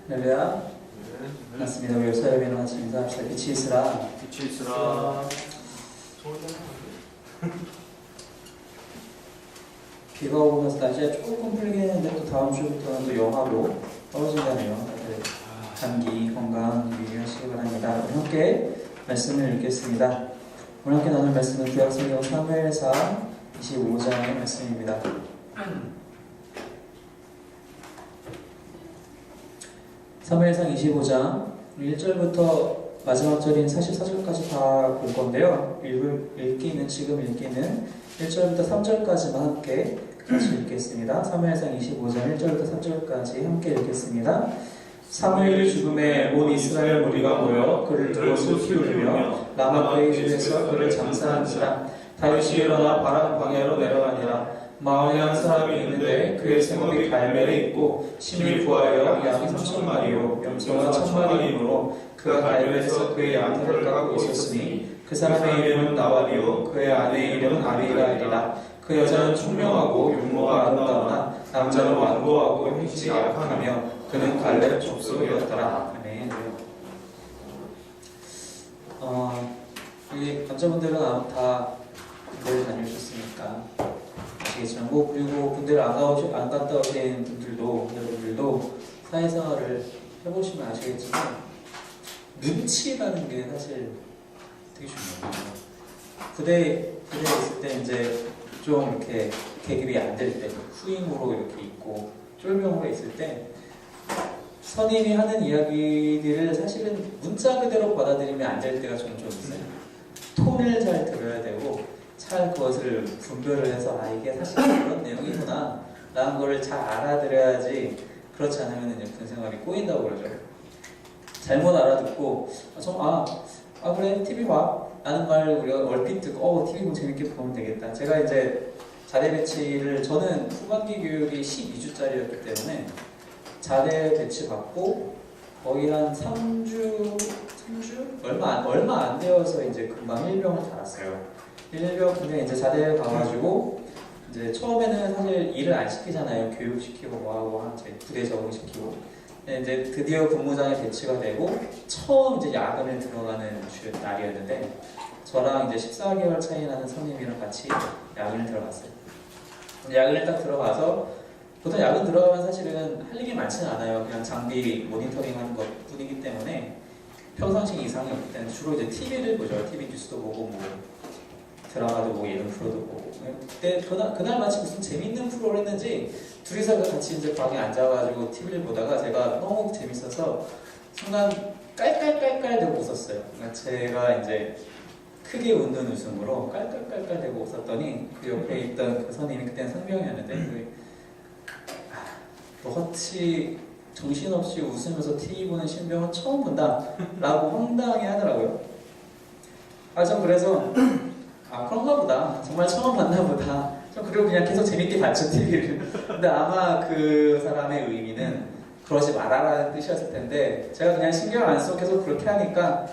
할렐루야. 맞습니다. 우리 요사협이랑 같이 인사합시다. 빛이 있으라. 빛이 있으라. 비가 오고 나서 날씨가 조금 풀리긴 했는데 또 다음 주부터는 또 영하로 떨어진다네요. 다들 감기, 건강 유의하시기 바랍니다. 우리 함께 말씀을 읽겠습니다. 오늘 함께 나눌 말씀은 구약성경 사무엘상 25장의 말씀입니다. 사무엘상 25장 1절부터 마지막 절인 44절까지 다 볼 건데요. 읽기는 지금 읽기는 1절부터 3절까지만 함께 같이 읽겠습니다. 사무엘상 25장 1절부터 3절까지 함께 읽겠습니다. 사무엘의 죽음에 온 이스라엘 무리가 모여 그를 두고 키우며 라마 그의 집에서 그를 장사한지라. 다윗이 일어나 바람 광야로 내려가니라. 마을에 한 사람이 있는데 그의 생업이 갈멜에 있고 심히 부하여 양이 3,000마리요 염소가 1,000마리이므로 그가 갈멜에서 그의 양털을 깎고 있었으니 그 사람의 이름은 나발이요 그의 아내의 이름은 아비가일이라. 그 여자는 총명하고 용모가 아름다우나 남자는 완고하고 행실이 약하며 그는 갈렙 족속이었더라. 아멘. 우리 남자분들은 다 군대를 다녀오셨으니까 아시겠지만 그리고 군대를 안 갔다 오신 분들도 여러분들도 사회생활을 해보시면 아시겠지만 눈치라는 게 사실 되게 중요해요. 부대에 있을 때 이제 좀 이렇게 계급이 안 될 때, 후임으로 이렇게 있고 쫄병으로 있을 때 선임이 하는 이야기들을 사실은 문자 그대로 받아들이면 안 될 때가 종종 있어요. 톤을 잘 들어야 되고 잘 그것을 분별을 해서 이게 사실 그런 내용이구나 라는 거를 잘 알아들어야지. 그렇지 않으면 이제 군생활이 꼬인다고 그러죠. 잘못 알아듣고 그래 TV 봐 라는 말을 우리가 얼핏 듣고 TV 보면 재밌게 보면 되겠다. 제가 이제 자대 배치를 저는 후반기 교육이 12주짜리였기 때문에 자대 배치 받고 거의 한 3주 얼마 안 되어서 이제 금방 일병을 달았어요. 일병 근데 이제 자대에 가가지고 이제 처음에는 사실 일을 안 시키잖아요. 교육시키고 뭐하고 이제 부대 적응시키고. 이제 드디어 근무장에 배치가 되고 처음 이제 야근을 들어가는 날이었는데 저랑 이제 14개월 차이 나는 선임이랑 같이 야근을 들어갔어요. 야근을 딱 들어가서 보통 야근 들어가면 사실은 할 일이 많지는 않아요. 그냥 장비 모니터링하는 것 뿐이기 때문에 평상시 이상이 없기 때문에 주로 이제 TV를 보죠. TV 뉴스도 보고 뭐 드라마도 보고 예능 프로도 보고. 그때 그날 마치 무슨 재밌는 프로를 했는지 둘이서 같이 이제 방에 앉아가지고 TV를 보다가 제가 너무 재밌어서 순간 깔깔깔깔 대고 웃었어요. 그러니까 제가 이제 크게 웃는 웃음으로 깔깔깔깔 대고 웃었더니 그 옆에 있던 그 선임이 그때는 상병이었는데 너같이 정신없이 웃으면서 TV 보는 신병은 처음 본다 라고 황당해 하더라고요. 전 그래서 그런가 보다. 정말 처음 봤나 보다. 그리고 그냥 계속 재밌게 봤죠, TV를. 근데 아마 그 사람의 의미는 그러지 말아라는 뜻이었을 텐데 제가 그냥 신경 안 쓰고 계속 그렇게 하니까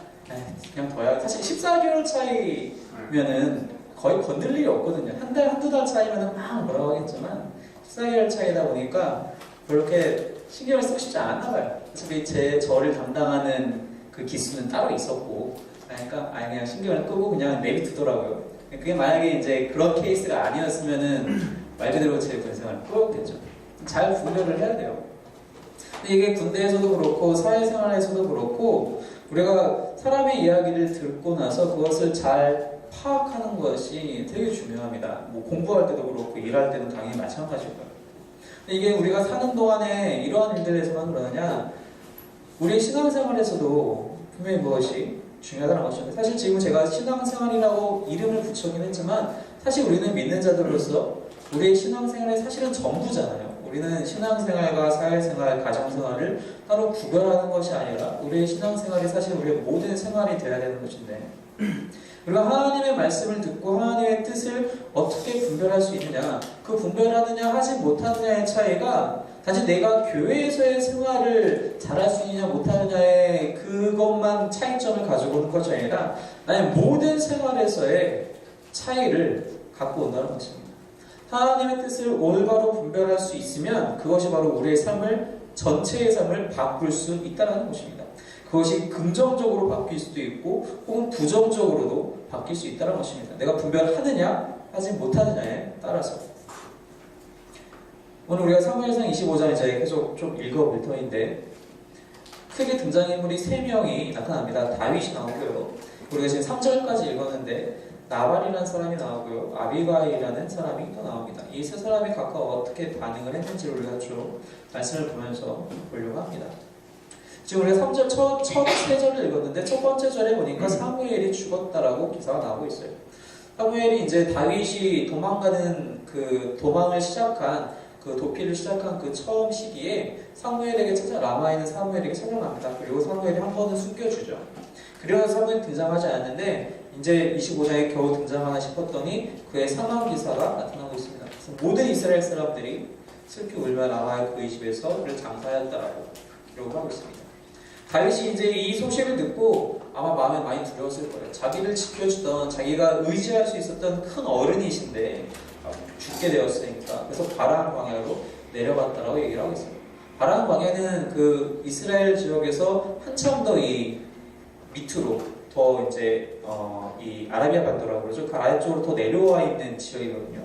그냥 둬야. 사실 14개월 차이면은 거의 건들 일이 없거든요. 한두 달 차이면은 막 뭐라고 하겠지만 14개월 차이다 보니까 그렇게 신경을 쓰고 싶지 않았나 봐요. 어차피 저를 담당하는 그 기수는 따로 있었고 그러니까 그냥 신경을 끄고 그냥 내비두더라고요. 그게 만약에 이제 그런 케이스가 아니었으면은 말 그대로 제 군생활을 꾸역됐죠. 잘 분별을 해야 돼요. 근데 이게 군대에서도 그렇고 사회생활에서도 그렇고 우리가 사람의 이야기를 듣고 나서 그것을 잘 파악하는 것이 되게 중요합니다. 뭐 공부할 때도 그렇고 일할 때도 당연히 마찬가지일 거예요. 근데 이게 우리가 사는 동안에 이러한 일들에서만 그러느냐, 우리 신앙생활에서도 분명히 무엇이 중요하다는 것이죠. 사실 지금 제가 신앙생활이라고 이름을 붙였긴 했지만 사실 우리는 믿는 자들로서 우리의 신앙생활이 사실은 전부잖아요. 우리는 신앙생활과 사회생활, 가정생활을 따로 구별하는 것이 아니라 우리의 신앙생활이 사실 우리의 모든 생활이 되어야 되는 것인데 우리가 하나님의 말씀을 듣고 하나님의 뜻을 어떻게 분별할 수 있느냐, 그 분별하느냐 하지 못하느냐의 차이가 단지 내가 교회에서의 생활을 잘할 수 있느냐 못하느냐의 그것만 차이점을 가지고 오는 것이 아니라 나의 모든 생활에서의 차이를 갖고 온다는 것입니다. 하나님의 뜻을 올바로 분별할 수 있으면 그것이 바로 우리의 삶을 전체의 삶을 바꿀 수 있다는 것입니다. 그것이 긍정적으로 바뀔 수도 있고 혹은 부정적으로도 바뀔 수 있다는 것입니다. 내가 분별하느냐 하지 못하느냐에 따라서. 오늘 우리가 사무엘상 25장 이제 계속 좀 읽어볼 터인데 크게 등장인물이 3명이 나타납니다. 다윗이 나오고요. 우리가 지금 3절까지 읽었는데 나발이라는 사람이 나오고요. 아비가일이라는 사람이 또 나옵니다. 이 세 사람이 각각 어떻게 반응을 했는지 우리가 좀 말씀을 보면서 보려고 합니다. 지금 우리가 3절 첫 3절을 읽었는데 첫 번째 절에 보니까 사무엘이 죽었다라고 기사가 나오고 있어요. 사무엘이 이제 다윗이 도망가는 그 도망을 시작한 그 도피를 시작한 그 처음 시기에 사무엘에게 라마에 있는 사무엘에게 찾아갑니다. 그리고 사무엘이 한 번은 숨겨주죠. 그래서 사무엘이 등장하지 않았는데 이제 25장에 겨우 등장하나 싶었더니 그의 사망 기사가 나타나고 있습니다. 그래서 모든 이스라엘 사람들이 슬피 울며 라마의 그의 집에서 그를 장사하였다라고 기록을 하고 있습니다. 다윗이 이제 이 소식을 듣고 아마 마음에 많이 두려웠을 거예요. 자기를 지켜주던 자기가 의지할 수 있었던 큰 어른이신데 죽게 되었으니까. 그래서 바라한 광야로 내려갔다라고 얘기를 하고 있습니다. 바라한 광야는 그 이스라엘 지역에서 한참 더 이 밑으로 더 이제 이 아라비아 반도라고 그러죠. 그 아래쪽으로 더 내려와 있는 지역이거든요.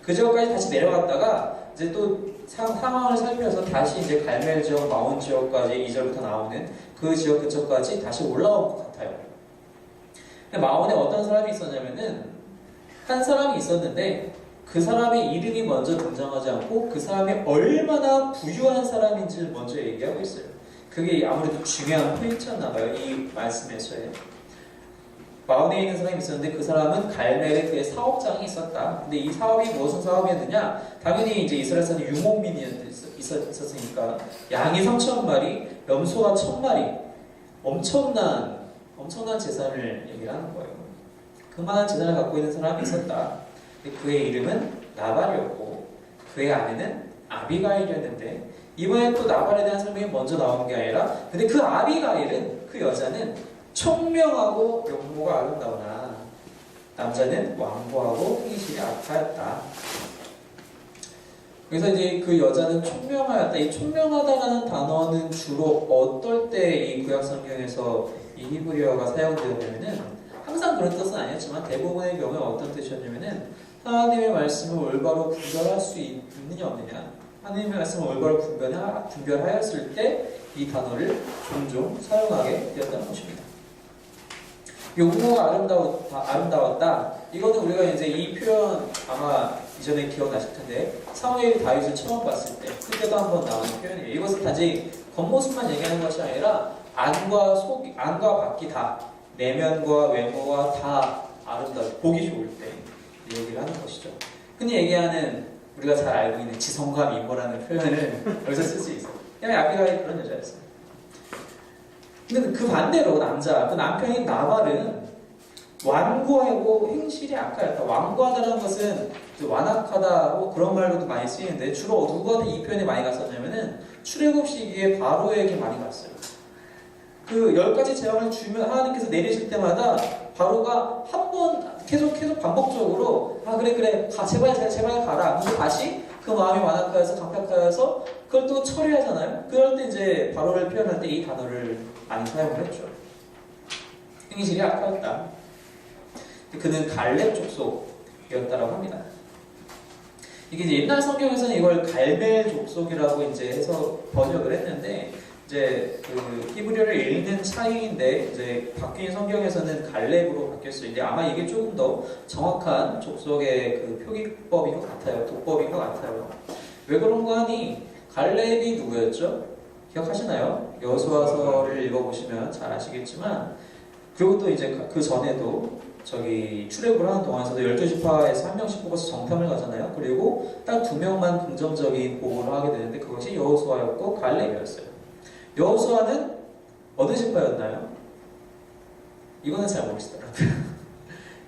그 지역까지 다시 내려갔다가 이제 또 상황을 살펴서 다시 이제 갈멜 지역, 마온 지역까지 2절부터 나오는 그 지역 근처까지 다시 올라온 것 같아요. 마온에 어떤 사람이 있었냐면은 한 사람이 있었는데 그 사람의 이름이 먼저 등장하지 않고 그 사람이 얼마나 부유한 사람인지를 먼저 얘기하고 있어요. 그게 아무래도 중요한 포인트였나 봐요. 이 말씀에서의. 마온에 있는 사람이 있었는데 그 사람은 갈멜에 그의 사업장이 있었다. 근데 이 사업이 무슨 사업이었느냐? 당연히 이제 이스라엘 사는 유목민이 있었으니까 양이 3,000마리, 염소가 1,000마리, 엄청난 재산을 얘기를 하는 거예요. 그만한 재산을 갖고 있는 사람이 있었다. 근데 그의 이름은 나발이었고 그의 아내는 아비가일이었는데 이번에 또 나발에 대한 설명이 먼저 나온 게 아니라 근데 그 아비가일은 그 여자는 총명하고 용모가 아름다우나 남자는 완고하고 행실이 악하였다. 그래서 이제 그 여자는 총명하였다. 이 총명하다라는 단어는 주로 어떨 때 이 구약 성경에서 이 히브리어가 사용되었냐면은 항상 그런 뜻은 아니었지만 대부분의 경우에 어떤 뜻이었냐면은 하나님의 말씀을 올바로 분별할 수 있느냐 없느냐, 하나님의 말씀을 올바로 분별하였을 때 이 단어를 종종 사용하게 되었다는 것입니다. 용모가 아름다웠다. 이거는 우리가 이제 이 표현 아마 이전에 기억나실 텐데 사무엘이 다윗을 처음 봤을 때 그때도 한번 나온 표현이에요. 이것은 단지 겉모습만 얘기하는 것이 아니라 안과 밖이 다 내면과 외모가 다 아름다워 보기 좋을 때 얘기를 하는 것이죠. 흔히 얘기하는 우리가 잘 알고 있는 지성과 미모라는 표현을 여기서 쓸 수 있어요. 아비가일 그런 여자였어요. 근데 그 반대로 그 남편인 나발은 완고하고 행실이 악하였다. 완고하다는 것은 완악하다 그런 말로도 많이 쓰이는데 주로 누구한테 이 표현이 많이 갔었냐면은 출애굽 시기에 바로에게 많이 갔어요. 그 10가지 재앙을 주면 하나님께서 내리실 때마다 바로가 한 번 계속 반복적으로 그래 제발 가라. 근데 다시 그 마음이 완악하여서 강팍하여서 그걸 또 처리하잖아요. 그럴 때 이제 바로를 표현할 때 이 단어를 많이 사용을 했죠. 행실이 악하였다. 그는 갈렙 족속이었다라고 합니다. 이게 이제 옛날 성경에서는 이걸 갈멜 족속이라고 이제 해서 번역을 했는데 이제 그 히브리어를 읽는 차이인데 이제 바뀐 성경에서는 갈렙으로 바뀌었어요. 근데 아마 이게 조금 더 정확한 족속의 그 표기법인 것 같아요. 독법인 것 같아요. 왜 그런가 하니 갈렙이 누구였죠? 기억하시나요? 여호수아서를 읽어보시면 잘 아시겠지만 그리고 또 이제 그 전에도 출애굽을 하는 동안에서도 12지파에서 한 명씩 뽑아서 정탐을 가잖아요. 그리고 딱 2명만 긍정적인 보고를 하게 되는데 그것이 여호수아였고 갈렙이었어요. 여호수아는 어느 지파였나요? 이거는 잘 모르시더라고요.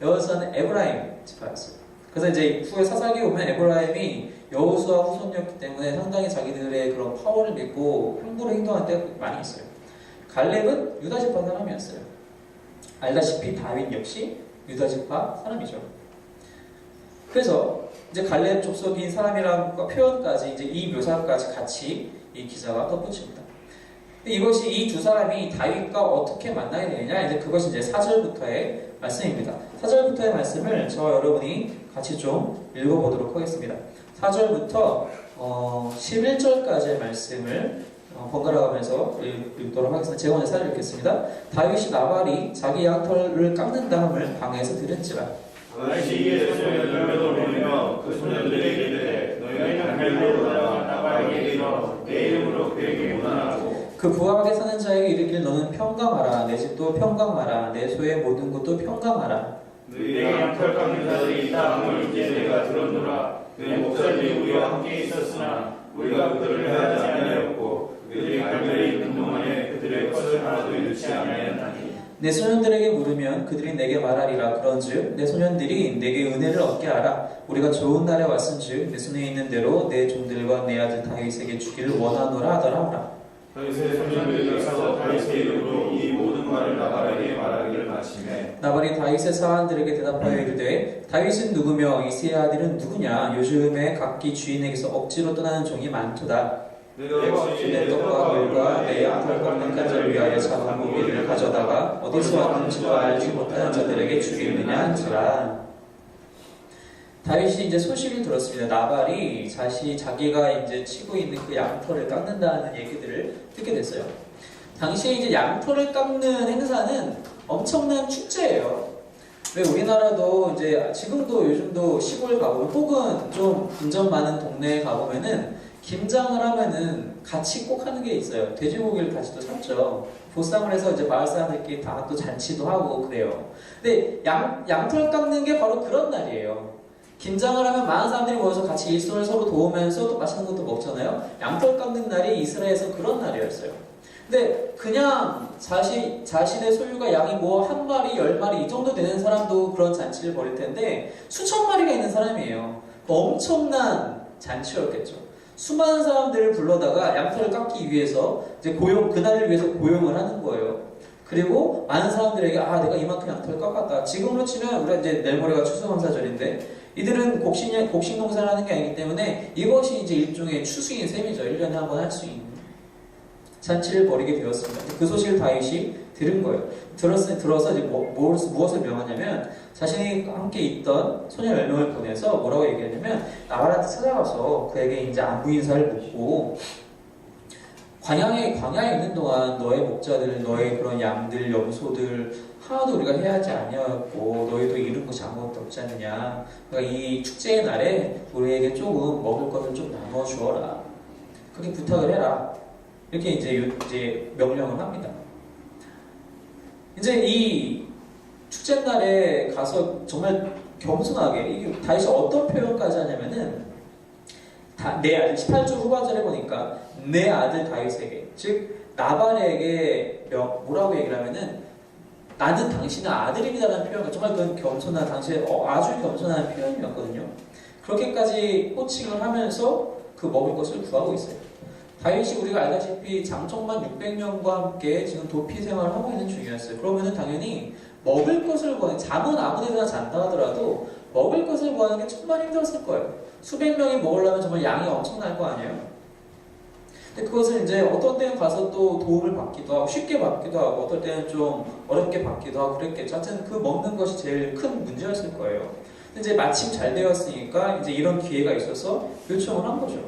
여호수아는 에브라임 지파였어요. 그래서 이제 후에 사사기에 보면 에브라임이 여호수아 후손이었기 때문에 상당히 자기들의 그런 파워를 믿고 함부로 행동할 때가 많이 있어요. 갈렙은 유다 지파 사람이었어요. 알다시피 다윗 역시 유다 지파 사람이죠. 그래서 이제 갈렙 족속인 사람이라는 표현까지 이제 이 묘사까지 같이 이 기자가 덧붙입니다. 이것이 이 두 사람이 다윗과 어떻게 만나게 되느냐, 이제 그것이 이제 4절부터의 말씀입니다. 4절부터의 말씀을 저와 여러분이 같이 좀 읽어보도록 하겠습니다. 4절부터 11절까지의 말씀을 번갈아 가면서 읽도록 하겠습니다. 제가 먼저 4절 읽겠습니다. 다윗이 나발이 자기 양털을 깎는 다음을 방에서 들은지라. 다윗이 이에 소년을 돌며 그 소년들에게 이르되 너희가 당일로 나발에게 이르러 내 이름으로 그에게 문안하고 그 부하게 사는 자에게 이르길 너는 평강하라. 내 집도 평강하라. 내 소의 모든 것도 평강하라. 너희의 양털 깎는 자들이 있다함을 이제 내가 들었노라. 내 목자들이 우리와 함께 있었으나 우리가 그들을 해하지 아니하였고 그들이 갈멜에 있는 동안에 그들의 것을 하나도 잃지 아니하였나니 내 소년들에게 물으면 그들이 내게 말하리라. 그런즉 내 소년들이 내게 은혜를 얻게 하라. 우리가 좋은 날에 왔은즉 내 손에 있는 대로 내 종들과 내 아들 다윗에게 주기를 원하노라 하더라. 다윗의 소년들이 가서 다윗의 이름으로 이 모든 말을 나발에게 말하기를 마치매 나발이 다윗의 사환들에게 대답하여 이르되 다윗은 누구며 이새의 아들은 누구냐? 요즘에 각기 주인에게서 억지로 떠나는 종이 많도다. 내가 내 떡과 물과 내 양털 깎는 간절을 위하여 잡은 고기를 가져다가 어디서 왔는지도 알지 못하는 자들에게 주겠느냐 한지라. 다윗이 이제 소식을 들었습니다. 나발이 자기가 이제 치고 있는 그 양털을 깎는다는 얘기들을 듣게 됐어요. 당시에 이제 양털을 깎는 행사는 엄청난 축제예요. 왜 우리나라도 이제 지금도 요즘도 시골 가보면 혹은 좀 인접 많은 동네에 가보면은 김장을 하면은 같이 꼭 하는 게 있어요. 돼지고기를 같이 또 샀죠. 보쌈을 해서 이제 마을 사람들끼리 다 또 잔치도 하고 그래요. 근데 양털 깎는 게 바로 그런 날이에요. 김장을 하면 많은 사람들이 모여서 같이 일손을 서로 도우면서 또 맛있는 것도 먹잖아요. 양털 깎는 날이 이스라엘에서 그런 날이었어요. 근데 그냥 자신의 소유가 양이 뭐 한 마리, 10마리 이 정도 되는 사람도 그런 잔치를 벌일 텐데 수천 마리가 있는 사람이에요. 엄청난 잔치였겠죠. 수많은 사람들을 불러다가 양털을 깎기 위해서 이제 그날을 위해서 고용을 하는 거예요. 그리고 많은 사람들에게 내가 이만큼 양털을 깎았다. 지금으로 치면 우리가 이제 내일 모레가 추수감사절인데 이들은 곡식 농사를 하는 게 아니기 때문에 이것이 이제 일종의 추수인 셈이죠. 1년에 한 번 할 수 있는 잔치를 벌이게 되었습니다. 그 소식을 다윗이 들은 거예요. 들어서 이제 무엇을 명하냐면 자신이 함께 있던 소녀 10명을 보내서 뭐라고 얘기하냐면 나발한테 찾아가서 그에게 이제 안부 인사를 묻고 광야에 있는 동안 너의 목자들, 너의 그런 양들, 염소들 하나도 우리가 해하지 아니하였고 너희도 잃은 것이 아무것도 없지 않느냐. 그러니까 이 축제의 날에 우리에게 조금 먹을 것을 좀 나눠 주어라. 그렇게 부탁을 해라. 이렇게 이제 명령을 합니다. 이제 이 축제날에 가서 정말 겸손하게 이게 다윗이 어떤 표현까지 하냐면은 내 아들 18절 후반절에 보니까 내 아들 다윗에게 즉 나발에게 뭐라고 얘기를 하면은 나는 당신의 아들입니다라는 표현과 정말 그건 겸손한 당시에 아주 겸손한 표현이었거든요. 그렇게까지 호칭을 하면서 그 먹을 것을 구하고 있어요. 다윗이 우리가 알다시피 장정만 600명과 함께 지금 도피 생활을 하고 있는 중이었어요. 그러면은 당연히 먹을 것을 구하는, 잠은 아무 데나 잔다 하더라도 먹을 것을 구하는 게 정말 힘들었을 거예요. 수백 명이 먹으려면 정말 양이 엄청날 거 아니에요. 근데 그것을 이제 어떤 때는 가서 또 도움을 받기도 하고 쉽게 받기도 하고 어떨 때는 좀 어렵게 받기도 하고 그랬겠죠. 하여튼 그 먹는 것이 제일 큰 문제였을 거예요. 근데 이제 마침 잘 되었으니까 이제 이런 기회가 있어서 요청을 한 거죠.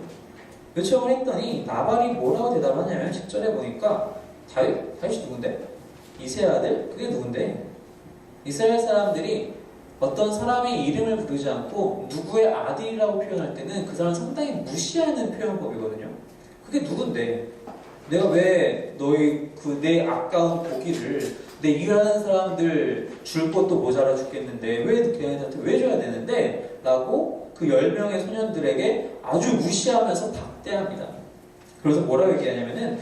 요청을 했더니 나발이 뭐라고 대답을 하냐면 10절에 보니까 다윗이 누군데? 이새의 아들? 그게 누군데? 이스라엘 사람들이 어떤 사람의 이름을 부르지 않고 누구의 아들이라고 표현할 때는 그 사람을 상당히 무시하는 표현법이거든요. 그게 누군데? 내가 왜 너희 내 아까운 고기를 내 일하는 사람들 줄 것도 모자라 죽겠는데 왜 걔네한테 왜 줘야 되는데? 라고 그 10명의 소년들에게 아주 무시하면서 박대합니다. 그래서 뭐라고 얘기하냐면은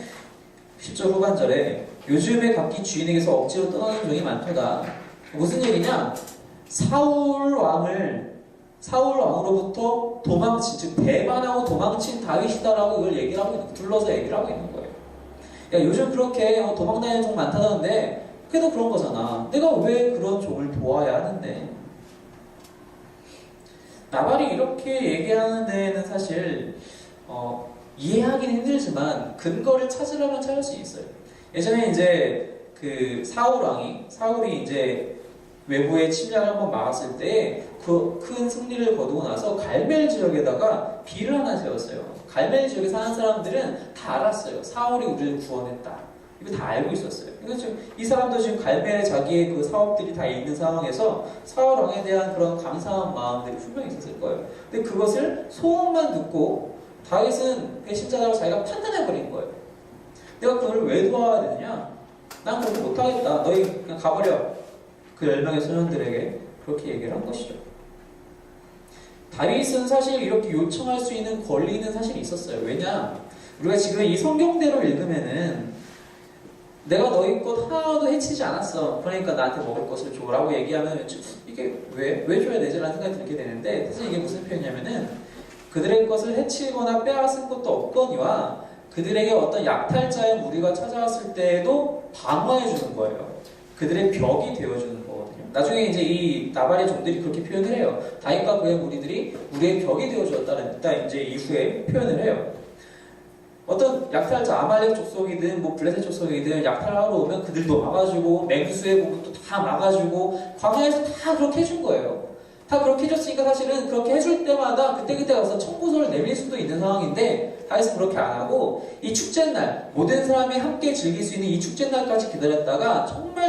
10절 후반절에 요즘에 각기 주인에게서 억지로 떠나는 종이 많도다. 무슨 얘기냐? 사울 왕으로부터 도망친, 즉 배반하고 도망친 다윗이다라고 이걸 얘기를 하고 있는, 둘러서 얘기를 하고 있는 거예요. 야, 요즘 그렇게 도망다니는 종 많다던데 그래도 그런 거잖아. 내가 왜 그런 종을 도와야 하는데? 나발이 이렇게 얘기하는 데에는 사실 이해하기는 힘들지만 근거를 찾으려면 찾을 수 있어요. 예전에 이제 그 사울이 이제 외부의 침략을 한번 막았을 때 그 큰 승리를 거두고 나서 갈멜 지역에다가 비를 하나 세웠어요. 갈멜 지역에 사는 사람들은 다 알았어요. 사울이 우리를 구원했다. 이거 다 알고 있었어요. 그래서 지금 이 사람도 지금 갈멜에 자기의 그 사업들이 다 있는 상황에서 사울 왕에 대한 그런 감사한 마음들이 분명히 있었을 거예요. 근데 그것을 소문만 듣고 다윗은 배신자라고 자기가 판단해버린 거예요. 내가 그걸 왜 도와야 되느냐? 난 그렇게 못하겠다. 너희 그냥 가버려. 그 10명의 소년들에게 그렇게 얘기를 한 것이죠. 다윗은 사실 이렇게 요청할 수 있는 권리는 사실 있었어요. 왜냐? 우리가 지금 이 성경대로 읽으면은 내가 너희 것 하나도 해치지 않았어. 그러니까 나한테 먹을 것을 줘라고 얘기하면 이게 왜 줘야 되지라는 생각이 들게 되는데 사실 이게 무슨 표현이냐면은 그들의 것을 해치거나 빼앗은 것도 없거니와 그들에게 어떤 약탈자의 무리가 찾아왔을 때에도 방어해 주는 거예요. 그들의 벽이 되어주는 거거든요. 나중에 이제 이 나발의 종들이 그렇게 표현을 해요. 다윗과 그의 무리들이 우리의 벽이 되어주었다는 이제 이후에 표현을 해요. 어떤 약탈자 아말렉 족속이든 뭐 블레셋 족속이든 약탈하러 오면 그들도 막아주고 맹수의 공격도 다 막아주고 광야에서 다 그렇게 해준 거예요. 다 그렇게 해줬으니까 사실은 그렇게 해줄 때마다 그때 가서 청구서를 내밀 수도 있는 상황인데 다윗은 그렇게 안 하고 이 축제날 모든 사람이 함께 즐길 수 있는 이 축제날까지 기다렸다가 정말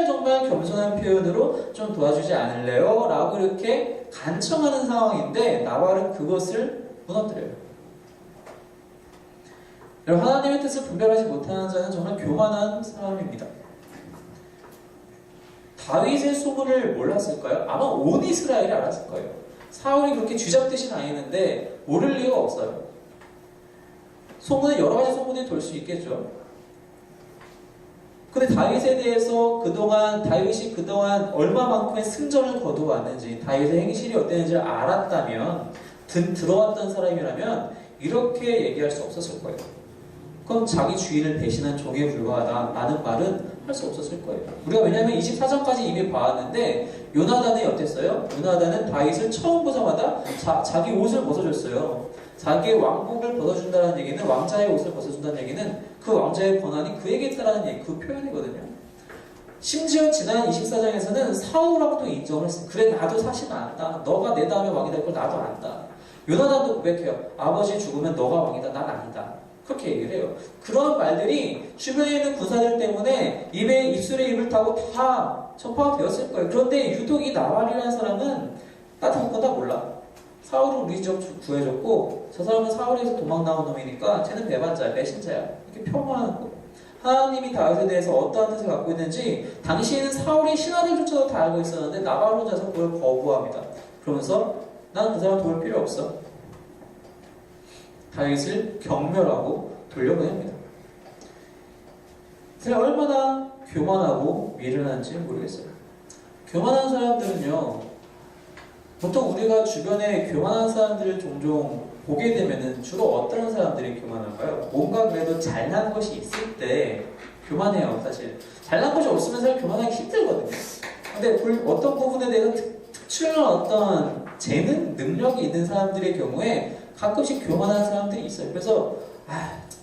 겸손한 표현으로 좀 도와주지 않을래요? 라고 이렇게 간청하는 상황인데 나발은 그것을 무너뜨려요. 여러분, 하나님의 뜻을 분별하지 못하는 자는 정말 교만한 사람입니다. 다윗의 소문을 몰랐을까요? 아마 온 이스라엘이 알았을 거예요. 사울이 그렇게 쥐잡듯이 다니는데 모를 리가 없어요. 소문은 여러 가지 소문이 돌 수 있겠죠. 근데 다윗에 대해서 다윗이 그동안 얼마만큼의 승전을 거두어왔는지, 다윗의 행실이 어땠는지를 알았다면, 들어왔던 사람이라면 이렇게 얘기할 수 없었을 거예요. 그럼 자기 주인을 배신한 종에 불과하다라는 말은 할 수 없었을 거예요. 우리가 왜냐하면 24장까지 이미 봐왔는데 요나단이 어땠어요? 요나단은 다윗을 처음 보자마자 자기 옷을 벗어줬어요. 자기의 왕복을 벗어준다는 얘기는 왕자의 옷을 벗어준다는 얘기는 그 왕자의 권한이 그에게 있다는 얘기, 그 표현이거든요. 심지어 지난 24장에서는 사울하고도 인정을 했어요. 그래 나도 사실 안다. 너가 내 다음에 왕이 될 걸 나도 안다. 요나단도 고백해요. 아버지 죽으면 너가 왕이다. 난 아니다. 그렇게 얘기를 해요. 그런 말들이 주변에 있는 군사들 때문에 입술에 입을 타고 다 전파가 되었을 거예요. 그런데 유독 이 나발이라는 사람은 나도 그거 다 몰라. 사울은 우리 집 구해줬고 저 사람은 사울에서 도망 나온 놈이니까 쟤는 배반자야, 배신자야. 이렇게 폄하하는 거예요. 하나님이 다윗에 대해서 어떠한 뜻을 갖고 있는지 당시에는 사울의 신하들조차도 다 알고 있었는데 나발 혼자서 그걸 거부합니다. 그러면서 난 그 사람 도울 필요 없어. 다윗을 경멸하고 돌려보냅니다. 제가 얼마나 교만하고 미련한지 모르겠어요. 교만한 사람들은요, 보통 우리가 주변에 교만한 사람들을 종종 보게 되면은 주로 어떤 사람들이 교만한가요? 뭔가 그래도 잘난 것이 있을 때 교만해요, 사실. 잘난 것이 없으면 사실 교만하기 힘들거든요. 근데 어떤 부분에 대해서 특출난 어떤 재능, 능력이 있는 사람들의 경우에 가끔씩 교만한 사람들이 있어요. 그래서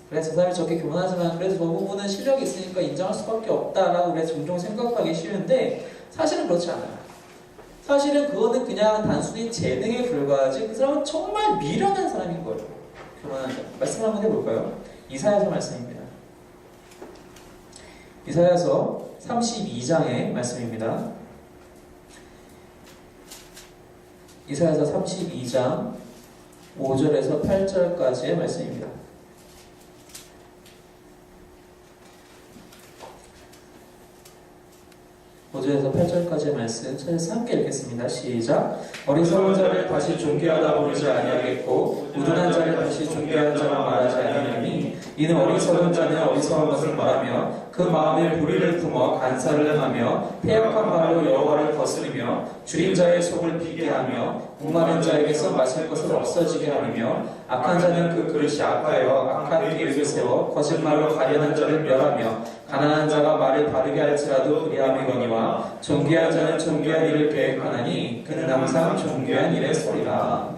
그래 저 사람이 저렇게 교만하지만 그래도 저 부분은 실력이 있으니까 인정할 수밖에 없다라고 그래 종종 생각하기 쉬운데 사실은 그렇지 않아요. 사실은 그거는 그냥 단순히 재능에 불과하지 그 사람은 정말 미련한 사람인 거예요. 교만한 사람. 말씀을 한번 해볼까요? 이사야서 말씀입니다. 이사야서 32장의 말씀입니다. 이사야서 32장 5절에서 8절까지의 말씀입니다. 5절에서 8절까지의 말씀 찾아서 함께 읽겠습니다. 시작. 어리석은 자를 다시 존귀하다 부르지 아니하겠고 우둔한 자를 다시 존귀한 자라 말하지 아니하니 이는 어리석은 자는 어리석은 것을 말하며 그 마음에 불의를 품어 간사를 행하며 패역한 말로 여호와를 거스르며 줄인 자의 속을 비게 하며 목마른 자에게서 마실 것을 없어지게 하며 악한 자는 그 그릇이 악하여 악한 계획을 세워 거짓말로 가련한 자를 멸하며 가난한 자가 말을 바르게 할지라도 그리함이거니와 존귀한 자는 존귀한 일을 계획하나니 그는 항상 존귀한 일에 서리라.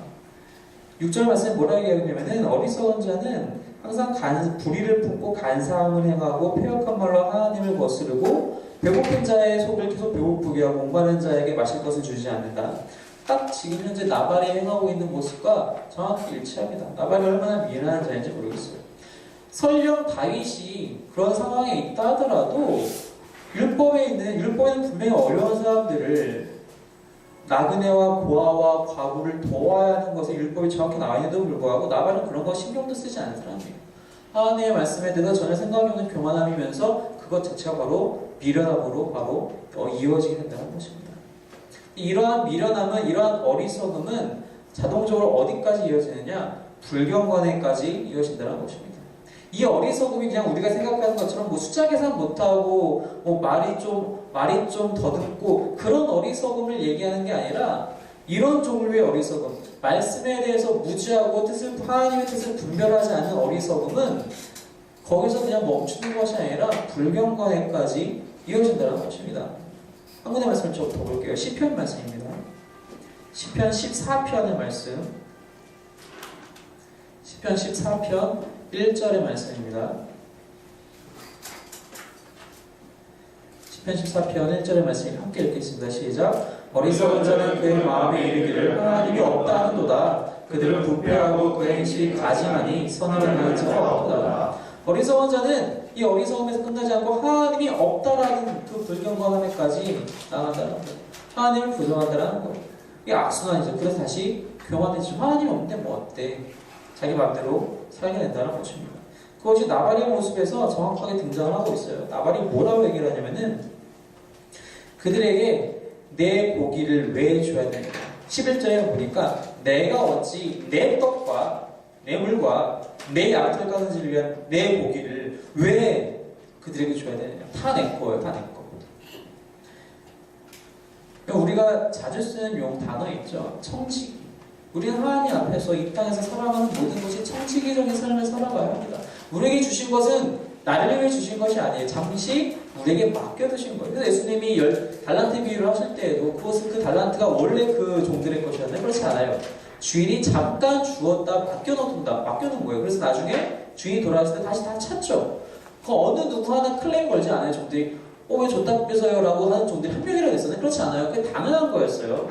6절 말씀에 뭐라고 얘기하냐면은 어리석은 자는 항상 불의를 품고 간사함을 행하고 패역한 말로 하나님을 거스르고 배고픈 자의 속을 계속 배고프게 하고 목마른 자에게 마실 것을 주지 않는다. 딱 지금 현재 나발이 행하고 있는 모습과 정확히 일치합니다. 나발이 얼마나 미련한 자인지 모르겠어요. 설령 다윗이 그런 상황에 있다 하더라도 율법에는 분명히 어려운 사람들을 나그네와 고아와 과부를 도와야 하는 것에 율법이 정확히 나와 있는데도 불구하고 나발은 그런 거 신경도 쓰지 않는 사람이에요. 하나님의 말씀에 대해서 전혀 생각이 없는 교만함이면서 그것 자체가 바로 미련함으로 바로 이어지게 된다는 것입니다. 이러한 미련함은, 이러한 어리석음은 자동적으로 어디까지 이어지느냐? 불경건에까지 이어진다는 것입니다. 이 어리석음이 그냥 우리가 생각하는 것처럼 뭐 숫자 계산 못하고 뭐 말이 좀 더듬고 그런 어리석음을 얘기하는 게 아니라 이런 종류의 어리석음, 말씀에 대해서 무지하고 하나님의 뜻을 분별하지 않는 어리석음은 거기서 그냥 멈추는 것이 아니라 불경건에까지 이어진다는 것입니다. 한 군데 말씀을 좀 더 볼게요. 시편 말씀입니다. 시편 14편의 말씀. 시편 14편 1절의 말씀입니다. 시편 14편 1절의 말씀 함께 읽겠습니다. 시작. 어리석은 자는 그의 마음에 이르기를 하나님이 없다 하는도다. 그들은 부패하고 그의 행실이 가증하니 선을 행하는 자가 없도다. 어리석은 자는 이 어리석음에서 끝나지 않고 하나님이 없다라는 그 불경건함에까지 나간다는 거예요. 하나님을 부정한다는 거예요. 이게 악순환이죠. 그래서 다시 교만해지죠. 하나님 없는데 뭐 어때? 자기 마음대로 살게 된다는 것입니다. 그것이 나발의 모습에서 정확하게 등장을 하고 있어요. 나발이 뭐라고 얘기를 하냐면은 그들에게 내 고기를 왜 줘야 되냐. 11절에 보니까 내가 어찌 내 떡과 내 물과 내 양털 가는지를 위한 내 고기를 왜 그들에게 줘야 되느냐. 다 내 거예요. 다 내 거. 우리가 자주 쓰는 단어 있죠. 청지기. 우리는 하나님 앞에서 이 땅에서 살아가는 모든 것이 청지기적인 삶을 살아가야 합니다. 우리에게 주신 것은 나를 위해 주신 것이 아니에요. 잠시 우리에게 맡겨두신 거예요. 그래서 예수님이 10달란트 비유를 하실 때에도 그 달란트가 원래 그 종들의 것이었는데 그렇지 않아요. 주인이 잠깐 주었다 맡겨놓은 거예요. 그래서 나중에 주인이 돌아왔을 때 다시 다 찾죠. 그 어느 누구 하나 클레임 걸지 않아요. 종들이 왜 줬다 뺏어요? 라고 하는 종들이 한 명이라도 있었는데 그렇지 않아요. 그게 당연한 거였어요.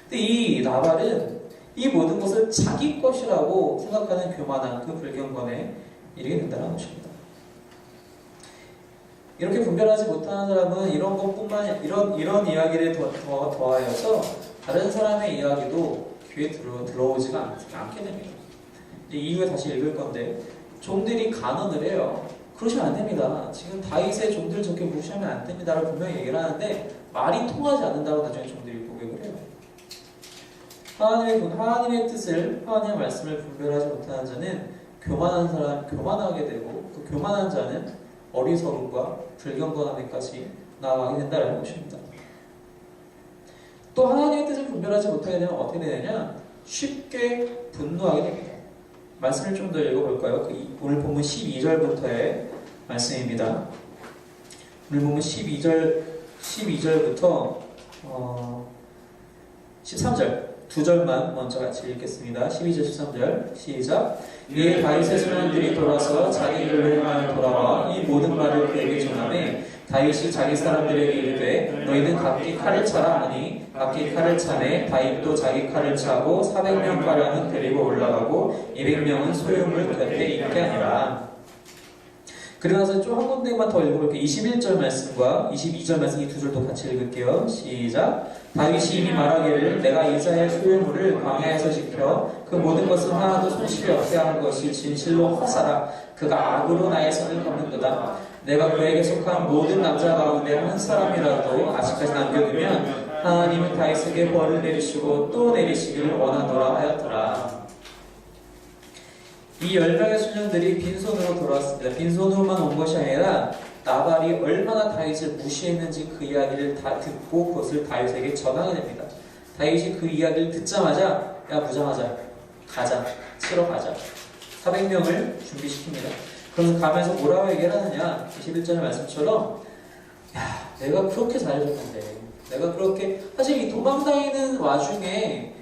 근데 이 나발은 이 모든 것을 자기 것이라고 생각하는 교만한 그 불경건에 이르게 된다는 것입니다. 이렇게 분별하지 못하는 사람은 이런 것뿐만 이런 이야기를 더하여서 다른 사람의 이야기도 귀에 들어오지가 않게 됩니다. 이후에 다시 읽을 건데 종들이 간언을 해요. 그러시면 안 됩니다. 지금 다윗의 종들 저렇게 무시하면 안 됩니다라고 분명히 얘기를 하는데 말이 통하지 않는다고 나중에 종들이 고백을 해요. 하나님의 뜻을, 하나님의 말씀을 분별하지 못하는 자는 교만하게 되고 그 교만한 자는 어리석음과 불경건함에까지 나아가게 된다는 것입니다. 또 하나님의 뜻을 분별하지 못하게 되면 어떻게 되느냐? 쉽게 분노하게 됩니다. 말씀을 좀 더 읽어볼까요? 오늘 본문 12절부터의 말씀입니다. 오늘 본문 12절부터 13절 두 절만 먼저 같이 읽겠습니다. 12절 13절 시작. 이에 다윗의 소년들이 돌아서 자기 길로 돌아와 이 모든 말을 그에게 전하매 다윗이 자기 사람들에게 이르되 너희는 각기 칼을 차라 하니 각기 칼을 차매 다윗도 자기 칼을 차고 400명 가량은 데리고 올라가고 200명은 소유물 곁에 있게 하니라. 그리고 나서 좀 한 군데만 더 읽어볼게요. 21절 말씀과 22절 말씀 이 두 절도 같이 읽을게요. 시작. 다윗이 이미 말하기를 내가 이사의 소유물을 광야에서 지켜 그 모든 것은 하나도 손실이 없게 하는 것이 진실로 허사라. 그가 악으로 나의 선을 걷는도다. 내가 그에게 속한 모든 남자 가운데 한 사람이라도 아직까지 남겨두면 하나님은 다윗에게 벌을 내리시고 또 내리시기를 원하노라 하였더라. 이 10명의 소년들이 빈손으로 돌아왔습니다. 빈손으로만 온 것이 아니라 나발이 얼마나 다윗을 무시했는지 그 이야기를 다 듣고 그것을 다윗에게 전하게 됩니다. 다윗이 그 이야기를 듣자마자 야 무장하자, 가자, 치러 가자. 400명을 준비시킵니다. 그래서 가면서 뭐라고 얘기를 하느냐? 21절의 말씀처럼 야 내가 그렇게 잘해줬는데 내가 그렇게 사실 이 도망다니는 와중에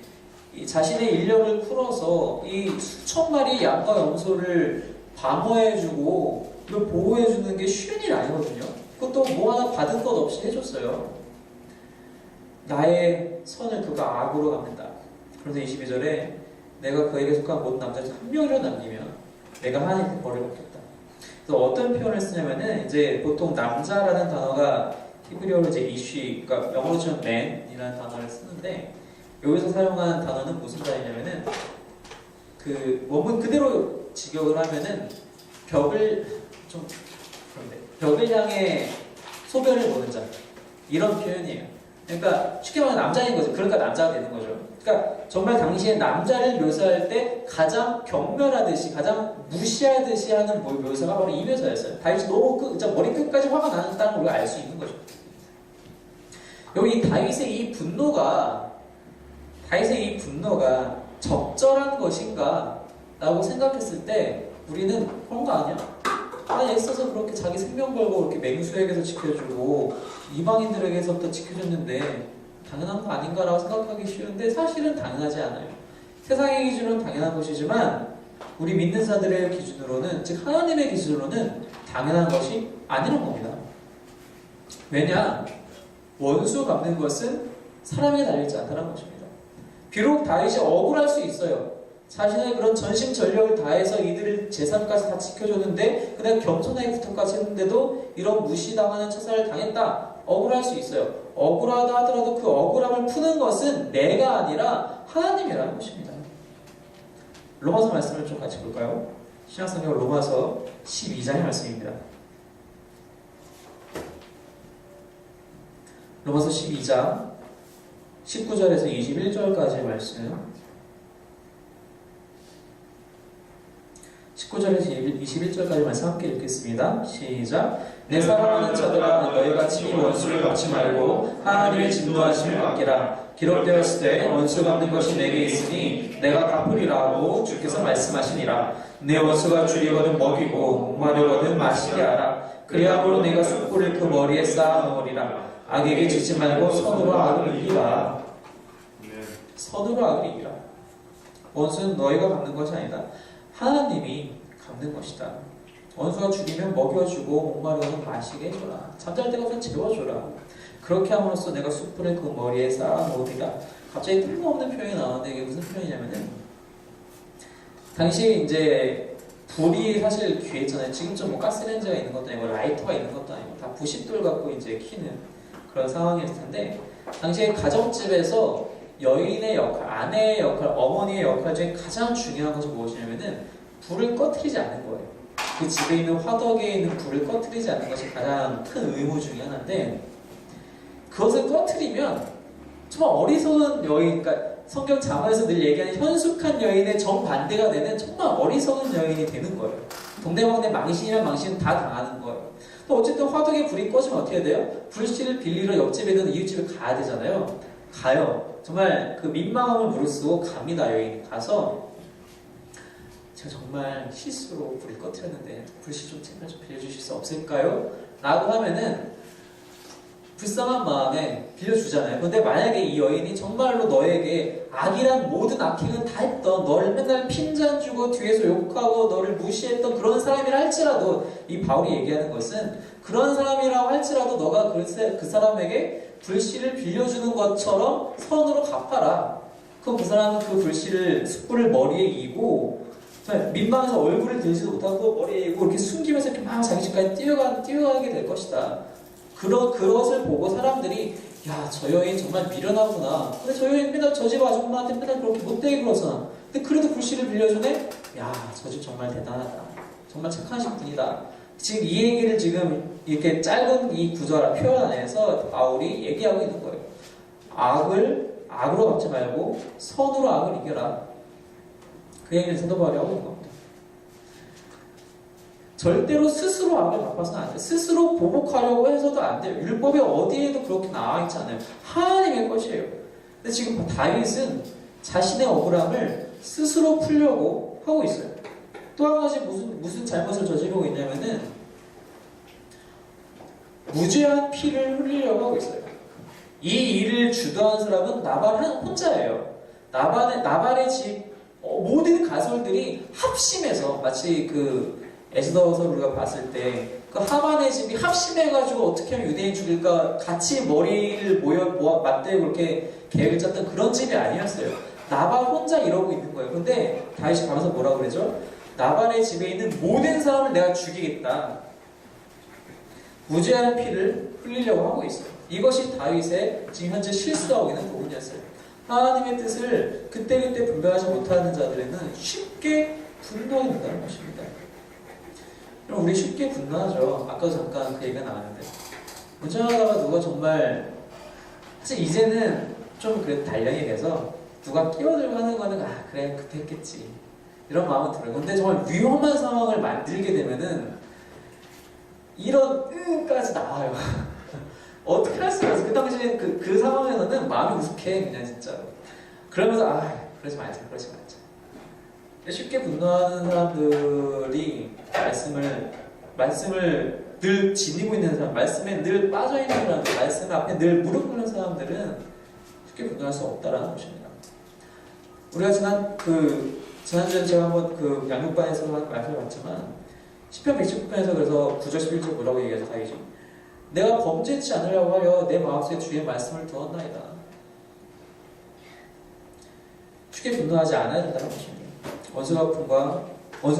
이 자신의 인력을 풀어서 이 수천 마리 양과 염소를 방어해주고 이걸 보호해주는 게 쉬운 일 아니거든요. 그것도 뭐 하나 받은 것 없이 해줬어요. 나의 선을 그가 악으로 갚는다. 그런데 22절에 내가 그에게 속한 모든 남자에서 한 명이라도 남기면 내가 하나님께 벌을 받겠다. 그래서 어떤 표현을 쓰냐면은 이제 보통 남자라는 단어가 히브리어로 이제 이쉬, 그러니까 영어로 치면 man이라는 단어를 쓰는데 여기서 사용한 단어는 무슨 단어냐면은 그 원문 그대로 직역을 하면은 벽을 좀 그런데 벽을 향해 소변을 보는 자 이런 표현이에요. 그러니까 쉽게 말하면 남자인 거죠. 그러니까 남자가 되는 거죠. 그러니까 정말 당시에 남자를 묘사할 때 가장 경멸하듯이 가장 무시하듯이 하는 묘사가 바로 이 묘사였어요. 다윗이 너무 진짜 머리 끝까지 화가 나는 걸 우리가 알 수 있는 거죠. 여기 다윗의 이 분노가 적절한 것인가 라고 생각했을 때 우리는 그런 거 아니야? 애써서 그렇게 자기 생명 걸고 그렇게 맹수에게서 지켜주고 이방인들에게서부터 지켜줬는데 당연한 거 아닌가라고 생각하기 쉬운데 사실은 당연하지 않아요. 세상의 기준으로는 당연한 것이지만 우리 믿는 자들의 기준으로는, 즉 하나님의 기준으로는 당연한 것이 아니란 겁니다. 왜냐? 원수 갚는 것은 사람에게 달려있지 않다는 것입니다. 비록 다윗이 억울할 수 있어요. 자신의 그런 전심전력을 다해서 이들을 재산까지 다 지켜줬는데 그냥 겸손하게 부탁까지 했는데도 이런 무시당하는 처사를 당했다. 억울할 수 있어요. 억울하다 하더라도 그 억울함을 푸는 것은 내가 아니라 하나님이라는 것입니다. 로마서 말씀을 좀 같이 볼까요? 신약성경 로마서 12장의 말씀입니다. 로마서 12장 19절에서 21절까지의 말씀 19절에서 21절까지 말씀 함께 읽겠습니다. 시작. 내 사랑하는 자들아 너희가 친히 원수를 갚지 말고 하나님의 진노하심을 맡기라. 기록되어 있을 때 원수 갚는 것이 내게 있으니 내가 갚으리라 고 주께서 말씀하시니라. 내 원수가 줄이거든 먹이고 목마르거든 마시게 하라. 그리하므로 내가 숯불을 그 머리에 쌓아 놓으리라. 악에게 지지 말고 선으로 악을 이기라. 선으로 악을 이기라. 원수는 너희가 갚는 것이 아니다. 하나님이 갚는 것이다. 원수가 죽이면 먹여주고 목마르면 마시게 해줘라. 잠잘 데가 없으면 재워줘라. 그렇게 함으로써 내가 숯불을 그 머리에 쌓아 놓으리라. 갑자기 뜬금없는 표현이 나오는데 이게 무슨 표현이냐면은 당시 이제 불이 사실 귀했잖아요. 지금처럼 뭐 가스레인지가 있는 것도 아니고 라이터가 있는 것도 아니고 다 부싯돌 갖고 이제 키는 그런 상황이었을 텐데 당시에 가정집에서 여인의 역할, 아내의 역할, 어머니의 역할 중에 가장 중요한 것이 무엇이냐면은 불을 꺼트리지 않는 거예요. 그 집에 있는 화덕에 있는 불을 꺼트리지 않는 것이 가장 큰 의무 중에 하나인데 그것을 꺼트리면 정말 어리석은 여인, 그러니까 성경 자문에서 늘 얘기하는 현숙한 여인의 정반대가 되는 정말 어리석은 여인이 되는 거예요. 동네방네 망신이란 망신은 다 당하는 거예요. 또 어쨌든 화덕에 불이 꺼지면 어떻게 돼요? 불씨를 빌리러 옆집에 있는 이웃집에 가야 되잖아요. 가요. 정말 그 민망함을 무릅쓰고 갑니다. 여인이 가서 제가 정말 실수로 불을 꺼뜨렸는데 불씨 좀 제발 좀 빌려주실 수 없을까요? 라고 하면은 불쌍한 마음에 빌려주잖아요. 근데 만약에 이 여인이 정말로 너에게 악이란 모든 악행은 다 했던 너를 맨날 핀잔 주고 뒤에서 욕하고 너를 무시했던 그런 사람이라 할지라도 이 바울이 얘기하는 것은 그런 사람이라고 할지라도 너가 그 사람에게 불씨를 빌려주는 것처럼 선으로 갚아라. 그럼 그 사람은 그 불씨를 숯불을 머리에 이고 민망해서 얼굴을 들지도 못하고 머리에 이고 이렇게 숨기면서 이렇게 막 자기 집까지 뛰어가게 될 것이다. 그것을 보고 사람들이 야, 저 여인 정말 미련하구나. 근데 저 여인 맨날 저 집 아줌마한테 맨날 그렇게 못되게 굴었잖아. 근데 그래도 불씨를 빌려주네? 야, 저 집 정말 대단하다. 정말 착하신 분이다. 지금 이 얘기를 지금 이렇게 짧은 이 구절 표현 안에서 바울이 얘기하고 있는 거예요. 악을 악으로 갚지 말고 선으로 악을 이겨라. 그 얘기를 사도 바울이 하고 있는 겁니다. 절대로 스스로 악을 갚아서는 안 돼요. 스스로 보복하려고 해서도 안 돼요. 율법에 어디에도 그렇게 나와 있지 않아요. 하나님의 것이에요. 근데 지금 다윗은 자신의 억울함을 스스로 풀려고 하고 있어요. 또 한 가지 무슨 잘못을 저지르고 있냐면은 무죄한 피를 흘리려고 하고 있어요. 이 일을 주도한 사람은 나발 혼자예요. 나발의 집 모든 가솔들이 합심해서 마치 그 에스더서 우리가 봤을 때 그 하만의 집이 합심해가지고 어떻게 하면 유대인 죽일까 같이 머리를 모아 맞대고 그렇게 계획을 짰던 그런 집이 아니었어요. 나발 혼자 이러고 있는 거예요. 근데 다윗이 가면서 뭐라고 그러죠? 나발의 집에 있는 모든 사람을 내가 죽이겠다. 무죄한 피를 흘리려고 하고 있어요. 이것이 다윗의 지금 현재 실수하고 있는 부분이었어요. 하나님의 뜻을 그때그때 분별하지 못하는 자들에는 쉽게 분노하게 된다는 것입니다. 그럼 우리 쉽게 분노하죠. 아까도 잠깐 그 얘기가 나왔는데 운전하다가 누가 정말 사실 이제는 좀 그래도 단련이 돼서 누가 끼어들고 하는 거는 그래 그때 했겠지 이런 마음은 들어요. 근데 정말 위험한 상황을 만들게 되면은 이런 까지 나와요. 어떻게 할 수가 있어? 그 당시에 그 상황에서는 마음이 우습해 그냥 진짜로. 그러면서 그러지 말자. 쉽게 분노하는 사람들이 말씀을 늘 지니고 있는 사람, 말씀에 늘 빠져 있는 사람들, 말씀 앞에 늘 무릎 꿇는 사람들은 쉽게 분노할 수 없다라는 것입니다. 우리가 지난주에 제가 한번 그 양육반에서 말씀을 봤지만 시편 119편에서 그래서 9절 11절 뭐라고 얘기하죠? 다윗이 내가 범죄치 않으려고 하여 내 마음속에 주의 말씀을 두었나이다. 쉽게 분노하지 않아야 된다는 것입니다. 원수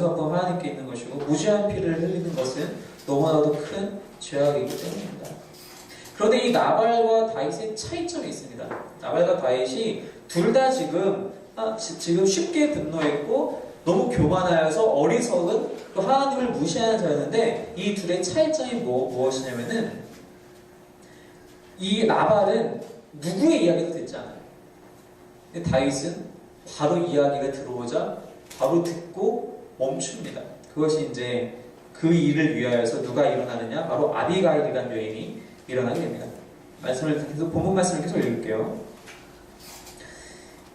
갚음 하나님께 있는 것이고 무죄한 피를 흘리는 것은 너무나도 큰 죄악이기 때문입니다. 그런데 이 나발과 다윗의 차이점이 있습니다. 나발과 다윗이 둘 다 지금 쉽게 분노했고 너무 교만하여서 어리석은 또 하나님을 무시하는 자였는데 이 둘의 차이점이 무엇이냐면은 이 나발은 누구의 이야기도 듣지 않아요. 근데 다윗은 바로 이야기가 들어오자 바로 듣고 멈춥니다. 그것이 이제 그 일을 위하여서 누가 일어나느냐? 바로 아비가일이라는 여인이 일어나게 됩니다. 본문 말씀을 계속 읽을게요.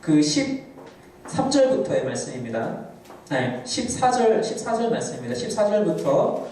그 13절부터의 말씀입니다. 14절 말씀입니다. 14절부터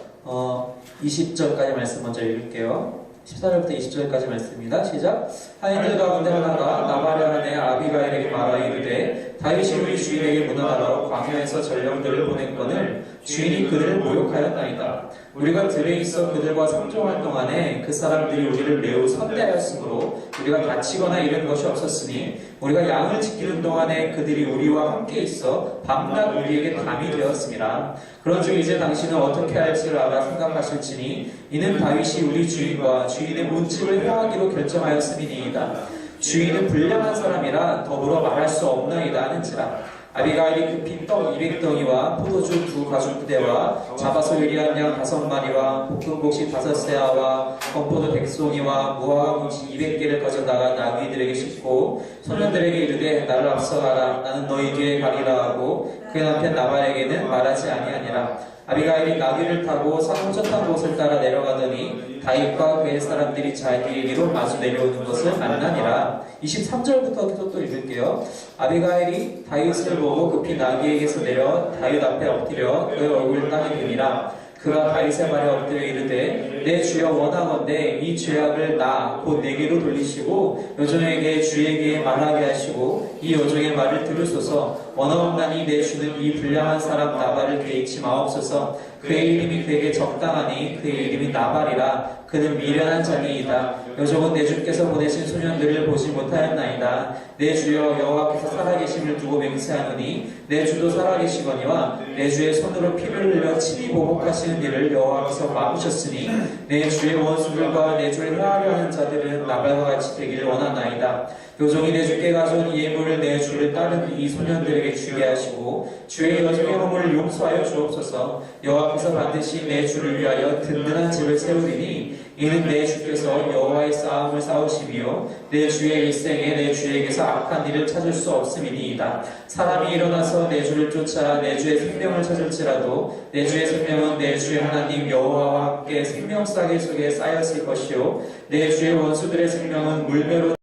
20절까지 말씀 먼저 읽을게요. 14절부터 20절까지 말씀입니다. 시작. 하인들 가운데 하나가 나발의 아내 아비가일에게 말하 이르되 다윗이 우리 주인에게 문안하러 광야에서 전령들을 보냈거늘 주인이 그들을 모욕하였나이다. 우리가 들에 있어 그들과 상종할 동안에 그 사람들이 우리를 매우 선대하였으므로 우리가 다치거나 잃은 것이 없었으니 우리가 양을 지키는 동안에 그들이 우리와 함께 있어 밤낮 우리에게 담이 되었습니다. 그런즉 이제 당신은 어떻게 할지를 알아 생각하실지니 이는 다윗이 우리 주인과 주인의 문집을 해하기로 결정하였음이니이다. 주인은 불량한 사람이라 더불어 말할 수 없나이다 하는지라. 아비가일이 급히 떡 200덩이와 포도주 2가죽부대와 잡아서 요리한 양 5마리와 볶음복시 5세아와 건포도 100송이와 무화과 뭉치 200개를 가져다가 나귀들에게 싣고 소년들에게 이르되 나를 앞서가라 나는 너희 뒤에 가리라 하고 그의 남편 나발에게는 말하지 아니하니라. 아비가일이 나귀를 타고 산 호젓한 곳을 따라 내려가더니 다윗과 그의 사람들이 자기에게로 마주 내려오는 것을 만나니라. 23절부터 계속 또 읽을게요. 아비가일이 다윗을 보고 급히 나귀에게서 내려 다윗 앞에 엎드려 그의 얼굴을 땅에 드니라. 그가 다윗의 말에 엎드려 이르되 내 주여 원하건대 이 죄악을 나 곧 내게로 돌리시고 여종에게 주에게 말하게 하시고 이 여종의 말을 들으소서. 원하옵나니 내 주는 이 불량한 사람 나발을 개의치 마옵소서. 그의 이름이 그에게 적당하니 그의 이름이 나발이라. 그는 미련한 자니이다. 여종은 내 주께서 보내신 소년들을 보지 못하였나이다. 내 주여 여호와께서 살아계심을 두고 맹세하노니 내 주도 살아계시거니와 내 주의 손으로 피를 흘려 친히 보복하시는 일을 여호와께서 막으셨으니 내 주의 원수들과 내 주를 해하려 하는 자들은 나발과 같이 되기를 원하나이다. 여종이 내 주께 가져온 예물을 내 주를 따른 이 소년들에게 주게 하시고 주의 여종의 허물을 용서하여 주옵소서. 여호와께서 반드시 내 주를 위하여 든든한 집을 세우리니 이는 내 주께서 여호와의 싸움을 싸우시며 내 주의 일생에 내 주에게서 악한 일을 찾을 수 없음이니이다. 사람이 일어나서 내 주를 쫓아 내 주의 생명을 찾을지라도 내 주의 생명은 내 주의 하나님 여호와와 함께 생명싸개 속에 쌓였을 것이요 내 주의 원수들의 생명은 물매로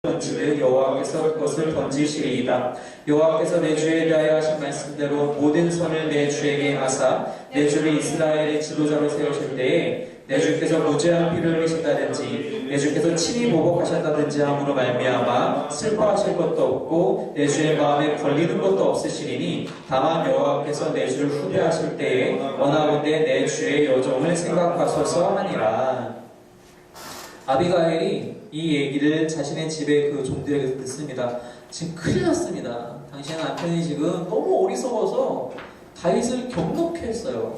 던지듯 여호와께서 그것을 던지시리이다. 여호와께서 내 주에 대하여 하신 말씀대로 모든 선을 내 주에게 하사 내 주를 이스라엘의 지도자로 세우실 때에 내 주께서 무죄한 피를 흘리신다든지 내 주께서 친히 보복하셨다든지 함으로 말미암아 슬퍼하실 것도 없고 내 주의 마음에 걸리는 것도 없으시리니 다만 여호와께서 내 주를 후대하실 때에 원하건대 내 주의 여종을 생각하소서 하니라. 아비가일이 이 얘기를 자신의 집에 그 종들에게 듣습니다. 지금 큰일 났습니다. 당신의 남편이 지금 너무 어리석어서 다윗을 경록해 했어요.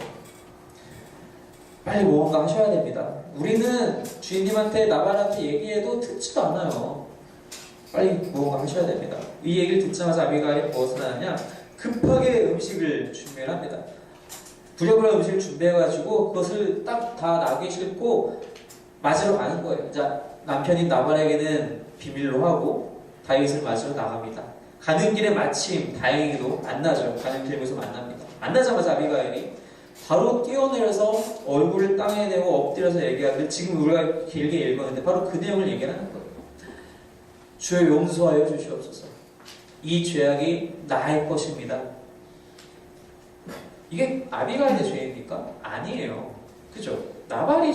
빨리 무언가 하셔야 됩니다. 우리는 주인님한테 나발한테 얘기해도 듣지도 않아요. 빨리 무언가 하셔야 됩니다. 이 얘기를 듣자마자 아비가일이 무엇을 하느냐? 급하게 음식을 준비를 합니다. 부랴부랴 음식을 준비해가지고 그것을 딱 다 나귀에 싣고 맞으러 가는 거예요. 자, 남편인 나발에게는 비밀로 하고 다윗을 맞으러 나갑니다. 가는 길에 마침 다행히도 만나죠. 가는 길에서 만납니다. 만나자마자 아비가일이 바로 뛰어내려서 얼굴을 땅에 대고 엎드려서 얘기하는데 지금 우리가 길게 읽었는데 바로 그 내용을 얘기하는 거예요. 주여 용서하여 주시옵소서. 이 죄악이 나의 것입니다. 이게 아비가일의 죄입니까? 아니에요. 그죠? 나발이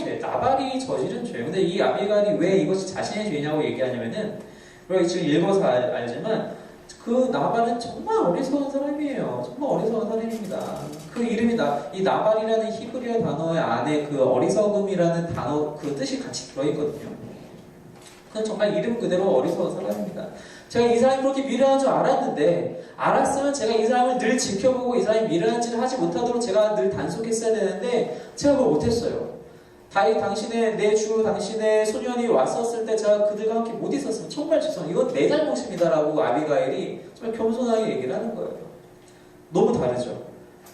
저지른 죄예요. 근데 이 아비가일이 왜 이것이 자신의 죄냐고 얘기하냐면은 우리가 지금 읽어서 알지만 그 나발은 정말 어리석은 사람이에요. 정말 어리석은 사람입니다. 그 이름이 이 나발이라는 히브리어 단어의 안에 그 어리석음이라는 단어 그 뜻이 같이 들어있거든요. 그건 정말 이름 그대로 어리석은 사람입니다. 제가 이 사람이 그렇게 미련한 줄 알았는데 알았으면 제가 이 사람을 늘 지켜보고 이 사람이 미련한 짓을 하지 못하도록 제가 늘 단속했어야 되는데 제가 그걸 못했어요. 다윗 당신의 소년이 왔었을 때 제가 그들과 함께 못 있었으면 정말 죄송해요. 이건 내 잘못입니다라고 아비가일이 정말 겸손하게 얘기를 하는 거예요. 너무 다르죠.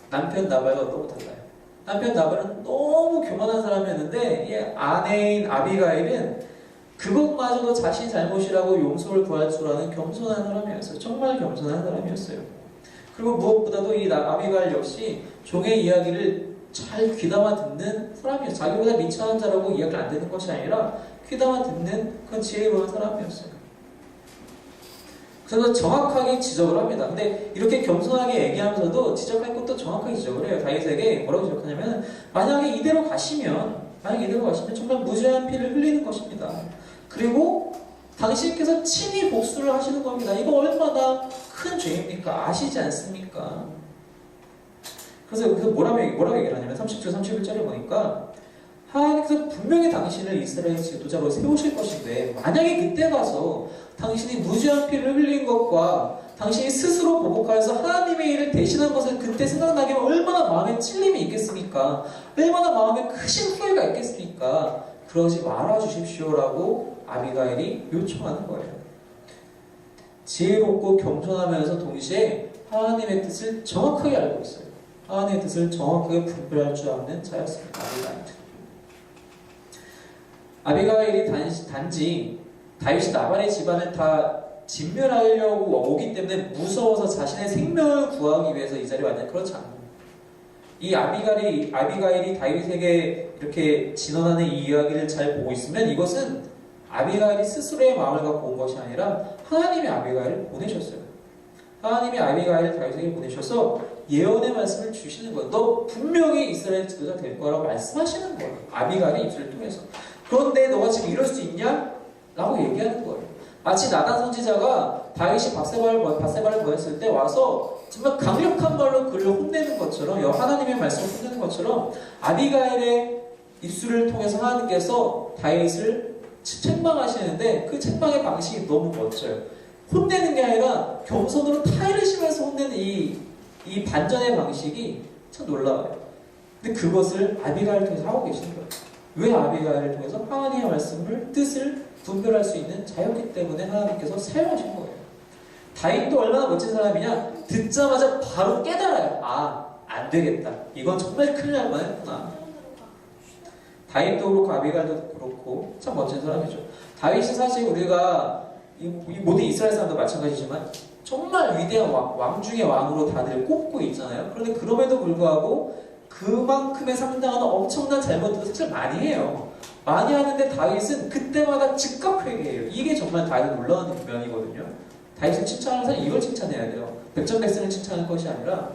남편 나발과 너무 달라요. 남편 나발은 너무 교만한 사람이었는데 이 아내인 아비가일은 그것마저도 자신 잘못이라고 용서를 구할 줄 아는 겸손한 사람이었어요. 정말 겸손한 사람이었어요. 그리고 무엇보다도 이 아비가일 역시 종의 이야기를 잘 귀담아 듣는 사람이었어요. 자기보다 미천한 자라고 이야기를 안 듣는 것이 아니라 귀담아 듣는 그런 지혜로운 사람이었어요. 그래서 정확하게 지적을 합니다. 근데 이렇게 겸손하게 얘기하면서도 지적할 것도 정확하게 지적을 해요. 다윗에게 뭐라고 지적하냐면 만약에 이대로 가시면 정말 무죄한 피를 흘리는 것입니다. 그리고 당신께서 친히 복수를 하시는 겁니다. 이거 얼마나 큰 죄입니까? 아시지 않습니까? 그래서 뭐라고 얘기를 하냐면 30절 31절에 보니까 하나님께서 분명히 당신을 이스라엘 지도자로 세우실 것인데 만약에 그때 가서 당신이 무죄한 피를 흘린 것과 당신이 스스로 보복하여서 하나님의 일을 대신한 것을 그때 생각나게 하면 얼마나 마음에 찔림이 있겠습니까? 얼마나 마음에 크신 후회가 있겠습니까? 그러지 말아 주십시오라고 아비가일이 요청하는 거예요. 지혜롭고 겸손하면서 동시에 하나님의 뜻을 정확하게 알고 있어요. 하나님의 뜻을 정확하게 분별할 줄 아는 자였습니다. 아비가일이 단지 다윗이 나발의 집안을 다 진멸하려고 오기 때문에 무서워서 자신의 생명을 구하기 위해서 이 자리에 왔냐? 그렇지 않아요. 이 아비가일이 다윗에게 이렇게 진언하는 이 이야기를 잘 보고 있으면 이것은 아비가일이 스스로의 마음을 갖고 온 것이 아니라 하나님이 아비가일을 보내셨어요. 하나님이 아비가일을 다윗에게 보내셔서 예언의 말씀을 주시는 거예요. 너 분명히 이스라엘 지도자 될 거라고 말씀하시는 거예요. 아비가일의 입술을 통해서. 그런데 너가 지금 이럴 수 있냐? 라고 얘기하는 거예요. 마치 나단 선지자가 다윗이 밧세바를 보냈을 때 와서 정말 강력한 말로 그를 혼내는 것처럼 하나님의 말씀을 혼내는 것처럼 아비가일의 입술을 통해서 하나님께서 다윗을 책망하시는데 그 책망의 방식이 너무 멋져요. 혼내는 게 아니라 겸손으로 타이를 심면서 혼내는 이 반전의 방식이 참 놀라워요. 근데 그것을 아비가일을 통해서 하고 계시는 거예요. 왜 아비가일을 통해서 하나님의 말씀을 뜻을 분별할 수 있는 자였기 때문에 하나님께서 사용하신 거예요. 다윗도 얼마나 멋진 사람이냐? 듣자마자 바로 깨달아요. 안 되겠다. 이건 정말 큰일 날 뻔했구나. 다윗도 그렇고 아비가일도 그렇고 참 멋진 사람이죠. 다윗이 사실 우리가 모든 이스라엘 사람도 마찬가지지만 정말 위대한 왕 중의 왕으로 다들 꼽고 있잖아요. 그런데 그럼에도 불구하고 그만큼의 상당한 엄청난 잘못들도 사실 많이 해요. 많이 하는데 다윗은 그때마다 즉각 회개해요. 이게 정말 다윗의 놀라운 면이거든요. 다윗을 칭찬하는 사람은 이걸 칭찬해야 돼요. 백전백승을 칭찬하는 것이 아니라.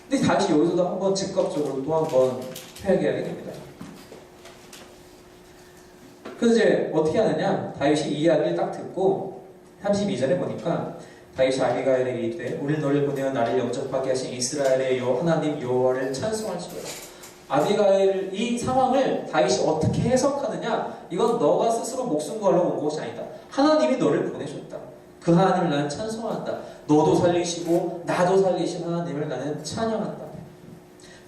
근데 다윗이 여기서도 한번 즉각적으로 또 한번 회개하게 됩니다. 그래서 이제 어떻게 하느냐? 다윗이 이 이야기를 딱 듣고 32절에 보니까 다윗이 아비가일에게 이르되 우리 너를 보내어 나를 영접하게 하신 이스라엘의 하나님 여호와를 찬송할지어다. 아비가일 이 상황을 다윗이 어떻게 해석하느냐? 이건 너가 스스로 목숨 걸러 온 것이 아니다. 하나님이 너를 보내셨다. 그 하나님을 나는 찬송한다. 너도 살리시고 나도 살리신 하나님을 나는 찬양한다.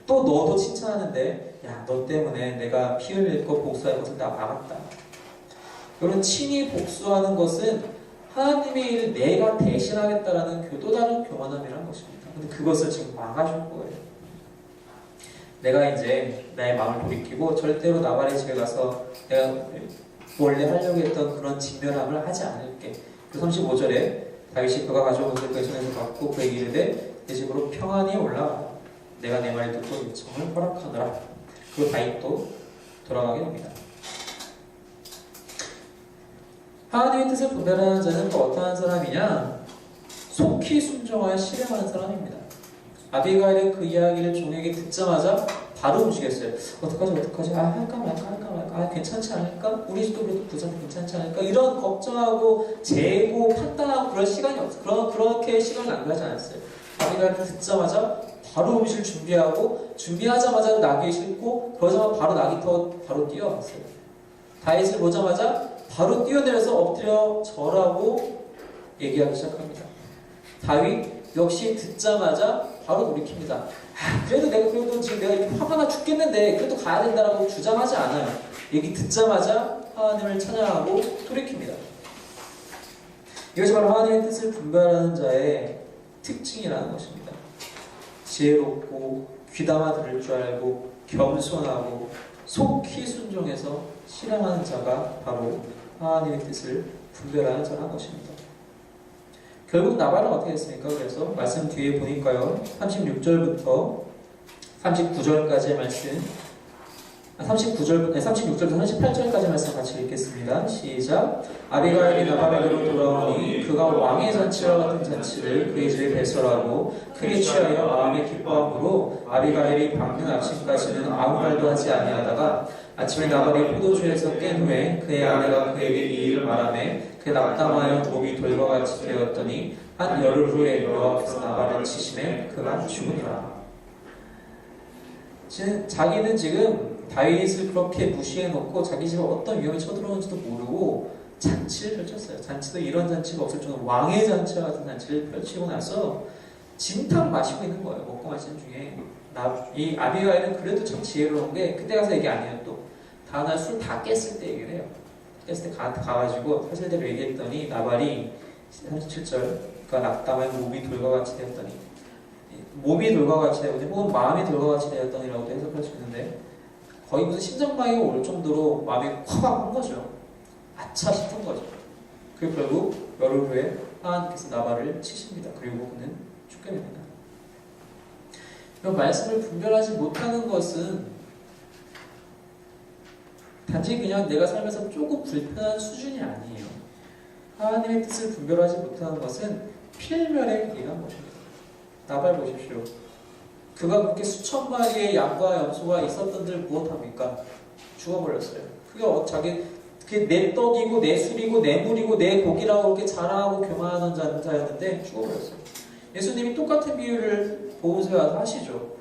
또 너도 칭찬하는데 야, 너 때문에 내가 피 흘릴 것 복수할 것을 다 막았다. 여러분, 친히 복수하는 것은 하나님의 일을 내가 대신하겠다라는 또 다른 교만함이라는 것입니다. 근데 그것을 지금 막아준 거예요. 내가 이제 나의 마음을 돌이키고 절대로 나발의 집에 가서 내가 원래 하려고 했던 그런 진멸함을 하지 않을게. 그 35절에 다윗이 그가 가져온 것을 그의 손에서 받고 그에게 이르되 내 집으로 평안히 올라가라. 내가 내 말을 듣고 요청을 허락하노라. 그리고 다윗도 돌아가게 됩니다. 하나님의 뜻을 분별하는 자는 또 어떠한 사람이냐? 속히 순종하여 실행하는 사람입니다. 아비가일의 그 이야기를 종에게 듣자마자 바로 움직였어요. 어떡하지? 할까 말까? 괜찮지 않을까? 우리 집도 그래도 부자도 괜찮지 않을까? 이런 걱정하고 재고 판단하고 그럴 시간이 없어요. 그렇게 시간을 낭비하지 않았어요. 아비가일을 듣자마자 바로 음식을 준비하자마자 나귀에 싣고 그러자마자 바로 나귀 타고 바로 뛰어갔어요. 다윗을 보자마자 바로 뛰어내려서 엎드려 절하고 얘기하기 시작합니다. 다윗 역시 듣자마자 바로 돌이킵니다. 그래도 지금 내가 이렇게 화가 나 죽겠는데 그래도 가야 된다라고 주장하지 않아요. 얘기 듣자마자 하나님을 찬양하고 돌이킵니다. 이것이 바로 하나님의 뜻을 분별하는 자의 특징이라는 것입니다. 지혜롭고 귀담아 들을 줄 알고 겸손하고 속히 순종해서 실행하는 자가 바로 하나님의 뜻을 분별하는 자라는 것입니다. 결국 나발은 어떻게 했습니까? 그래서 말씀 뒤에 보니까요. 36절부터 39절까지의 말씀 36절부터 38절까지 말씀 같이 읽겠습니다. 시작. 아비가일이 나발에게로 돌아오니 그가 왕의 잔치와 같은 잔치를 그의 집에 배설하고 크게 취하여 마음에 기뻐함으로 아비가일이 밝는 아침까지는 아무 말도 하지 아니하다가 아침에 나발이 포도주에서 깬 후에 그의 아내가 그에게 이 일을 말하매 그 낙담하여 몸이 돌과 같이 되었더니 한 열흘 후에 여호와께서 나발을 치심에 그가 죽으니라. 자기는 지금 다윗을 그렇게 무시해놓고 자기 집에 어떤 위험이 쳐들어오는지도 모르고 잔치를 펼쳤어요. 잔치도 이런 잔치가 없을 정도로 왕의 잔치와 같은 잔치를 펼치고 나서 진탕 마시고 있는 거예요. 먹고 마시는 중에 이 아비가일은 그래도 참 지혜로운 게 그때 가서 얘기 아니에요. 또 다음날 술 다 깼을 때 얘기를 해요. 깼을 때 가가지고 사실대로 얘기했더니 나발이 37절 그가 낙담하여 몸이 돌과 같이 되었더니 몸이 돌과 같이 되었더니 혹은 마음이 돌과 같이 되었더니라고도 해석할 수 있는데 거의 무슨 심장마비가 올 정도로 마음이 확 한 거죠. 아차 싶은 거죠. 그리고 결국 열흘 후에 하나님께서 나발을 치십니다. 그리고 그는 죽게 됩니다. 이 말씀을 분별하지 못하는 것은 단지 그냥 내가 살면서 조금 불편한 수준이 아니에요. 하나님의 뜻을 분별하지 못하는 것은 필멸의 길이란 것입니다. 나발 보십시오. 그가 그렇게 수천 마리의 양과 염소가 있었던들 무엇합니까? 죽어버렸어요. 그게 내 떡이고 내 술이고 내 물이고 내 고기라고 그렇게 자랑하고 교만하던 자였는데 죽어버렸어요. 예수님이 똑같은 비유를 보호소에 와서 하시죠.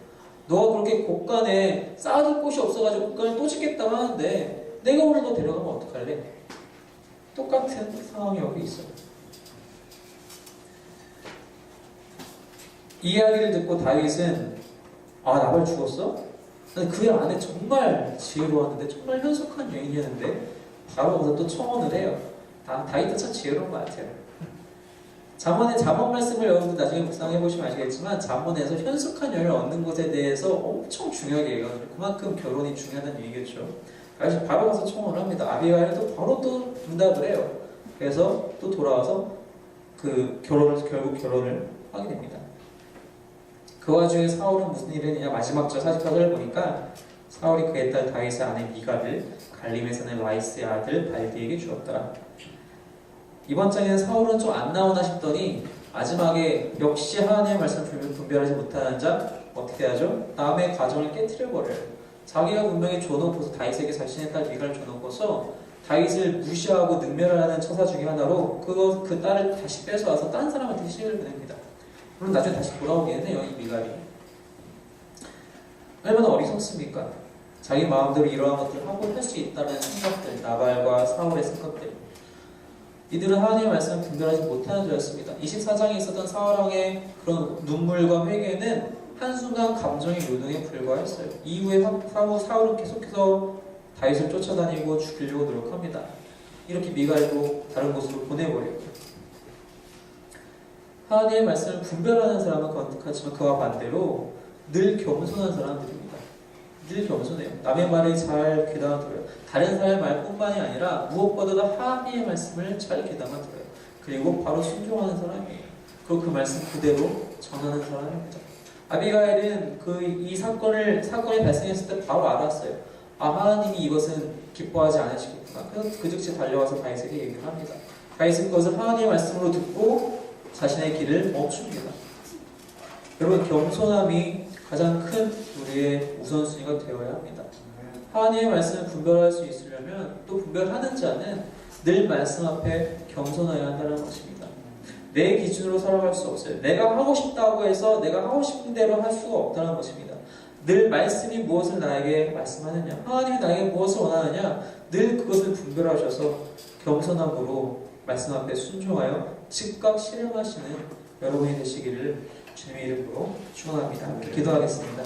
너가 그렇게 곳간에 쌓아둘 곳이 없어가지고 곳간을 또 짓겠다고 하는데 내가 오늘 너 데려가면 어떡할래? 똑같은 상황이 여기 있어요. 이 이야기를 듣고 다윗은 나발 죽었어? 그 안에 정말 지혜로웠는데 정말 현숙한 여인이었는데 바로 거기서 또 청혼을 해요. 다윗도 참 지혜로운 것 같아요. 잠언 말씀을 여러분들 나중에 묵상해 보시면 아시겠지만 잠언에서 현숙한 여인을 얻는 것에 대해서 엄청 중요하게 얘기하거든요. 그만큼 결혼이 중요하다는 얘기겠죠. 그래서 바로 가서 청혼을 합니다. 아비가일도 바로 또 응답을 해요. 그래서 또 돌아와서 결국 결혼을 하게 됩니다. 그 와중에 사울은 무슨 일을 했느냐. 마지막 절 44절을 보니까 사울이 그의 딸 다윗의 아내 미갈을 갈림에 사는 라이스의 아들 발디에게 주었더라. 이번 장에는 사울은 좀 안 나오나 싶더니 마지막에 역시 하나님의 말씀을 분별하지 못하는 자 어떻게 하죠? 남의 가정을 깨트려 버려요. 자기가 분명히 줘놓고서 다윗에게 자신의 딸 미갈을 줘놓고서 다윗을 무시하고 능멸하는 처사 중에 하나로 그 딸을 다시 뺏어와서 다른 사람한테 시집을 보냅니다. 물론 나중에 다시 돌아오기는 해요, 이 미갈이. 얼마나 어리석습니까? 자기 마음대로 이러한 것들을 하고 할 수 있다는 생각들, 나발과 사울의 생각들. 이들은 하나님의 말씀을 분별하지 못하는 자였습니다. 24장에 있었던 사울왕의 그런 눈물과 회개는 한순간 감정의 요동에 불과했어요. 이후에 사울은 계속해서 다윗을 쫓아다니고 죽이려고 노력합니다. 이렇게 미갈도 다른 곳으로 보내버려요. 하나님의 말씀을 분별하는 사람은 거듭하지만 그와 반대로 늘 겸손한 사람들입니다. 늘 겸손해요. 남의 말을 잘 귀담아 들어요. 다른 사람의 말뿐만이 아니라 무엇보다도 하나님의 말씀을 잘 귀담아 들어요. 그리고 바로 순종하는 사람이에요. 그리고 그 말씀 그대로 전하는 사람입니다. 아비가일은 이 사건이 발생했을 때 바로 알았어요. 아, 하나님이 이것은 기뻐하지 않으시겠구나. 그래서 그 즉시 달려와서 다윗에게 얘기를 합니다. 다윗은 그것을 하나님의 말씀으로 듣고 자신의 길을 멈춥니다. 여러분, 겸손함이 가장 큰 우리의 우선순위가 되어야 합니다. 하나님의 말씀을 분별할 수 있으려면 또 분별하는 자는 늘 말씀 앞에 겸손해야 한다는 것입니다. 내 기준으로 살아갈 수 없어요. 내가 하고 싶다고 해서 내가 하고 싶은 대로 할 수가 없다는 것입니다. 늘 말씀이 무엇을 나에게 말씀하느냐, 하나님이 나에게 무엇을 원하느냐, 늘 그것을 분별하셔서 겸손함으로 말씀 앞에 순종하여 즉각 실행하시는 여러분이 되시기를 주님의 이름으로 축원합니다. 기도하겠습니다.